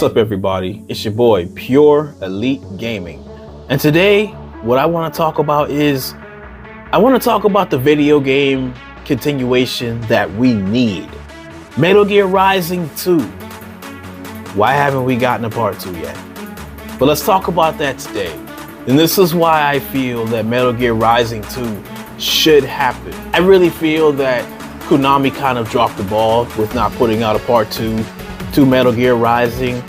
What's up, everybody? It's your boy, Pure Elite Gaming. And today, what I want to talk about is, I want to talk about the video game continuation that we need. Metal Gear Rising 2. Why haven't we gotten a part 2 yet? But let's talk about that today. And this is why I feel that Metal Gear Rising 2 should happen. I really feel that Konami kind of dropped the ball with not putting out a part 2 to Metal Gear Rising.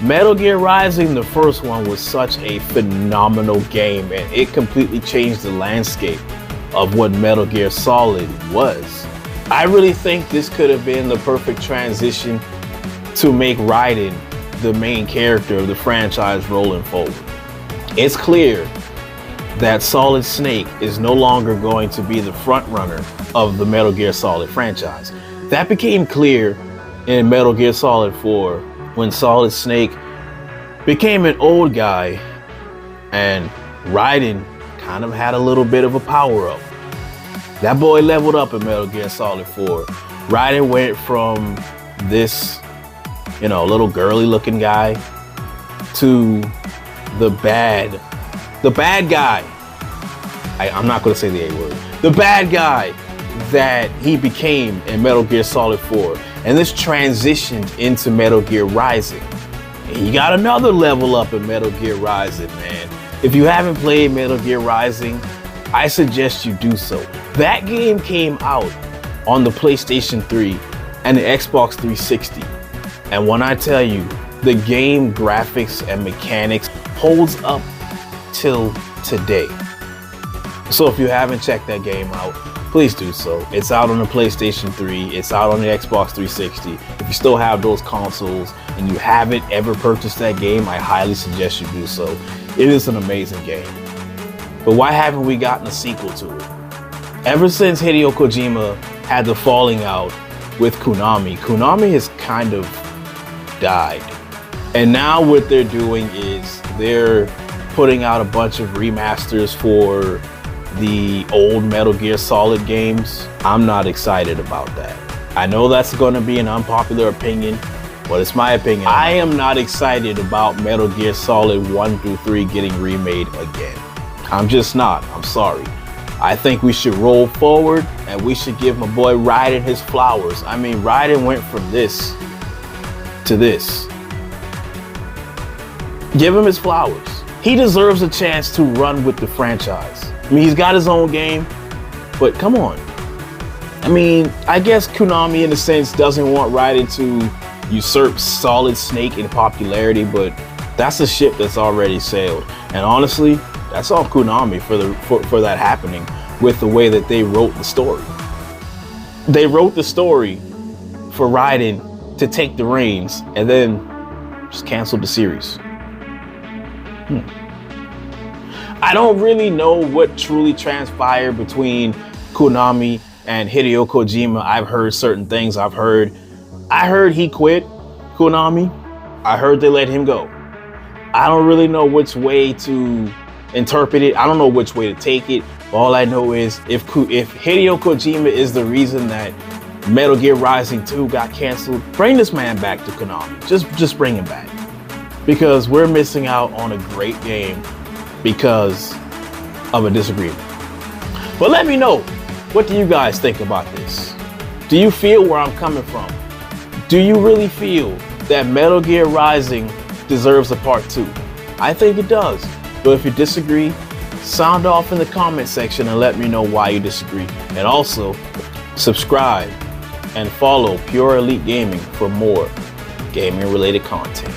Metal Gear Rising, the first one, was such a phenomenal game, and it completely changed the landscape of what Metal Gear Solid was. I really think this could have been the perfect transition to make Raiden the main character of the franchise rolling forward. It's clear that Solid Snake is no longer going to be the front runner of the Metal Gear Solid franchise. That became clear in Metal Gear Solid 4 when Solid Snake became an old guy and Raiden kind of had a little bit of a power up. That boy leveled up in Metal Gear Solid 4. Raiden went from this, little girly looking guy to the bad guy. I'm not going to say the A word. The bad guy that he became in Metal Gear Solid 4. And this transitioned into Metal Gear Rising. And you got another level up in Metal Gear Rising, man. If you haven't played Metal Gear Rising, I suggest you do so. That game came out on the PlayStation 3 and the Xbox 360. And when I tell you, the game graphics and mechanics holds up till today. So if you haven't checked that game out, please do so. It's out on the PlayStation 3, it's out on the Xbox 360. If you still have those consoles and you haven't ever purchased that game, I highly suggest you do so. It is an amazing game. But why haven't we gotten a sequel to it? Ever since Hideo Kojima had the falling out with Konami, Konami has kind of died. And now what they're doing is they're putting out a bunch of remasters for the old Metal Gear Solid games. I'm not excited about that. I know that's going to be an unpopular opinion, but it's my opinion. I am not excited about Metal Gear Solid 1 through 3 getting remade again. I'm just not. I'm sorry. I think we should roll forward and we should give my boy Raiden his flowers. I mean, Raiden went from this to this. Give him his flowers. He deserves a chance to run with the franchise. I mean, he's got his own game, but come on. I mean, I guess Konami, in a sense, doesn't want Raiden to usurp Solid Snake in popularity, but that's a ship that's already sailed. And honestly, that's all Konami for that happening with the way that they wrote the story. They wrote the story for Raiden to take the reins and then just canceled the series. I don't really know what truly transpired between Konami and Hideo Kojima. I've heard certain things. I heard he quit Konami. I heard they let him go. I don't really know which way to interpret it. I don't know which way to take it. All I know is if Hideo Kojima is the reason that Metal Gear Rising 2 got canceled, bring this man back to Konami. Just bring him back. Because we're missing out on a great game because of a disagreement. But let me know, what do you guys think about this? Do you feel where I'm coming from? Do you really feel that Metal Gear Rising deserves a part 2? I think it does. But if you disagree, sound off in the comment section and let me know why you disagree. And also, subscribe and follow Pure Elite Gaming for more gaming related content.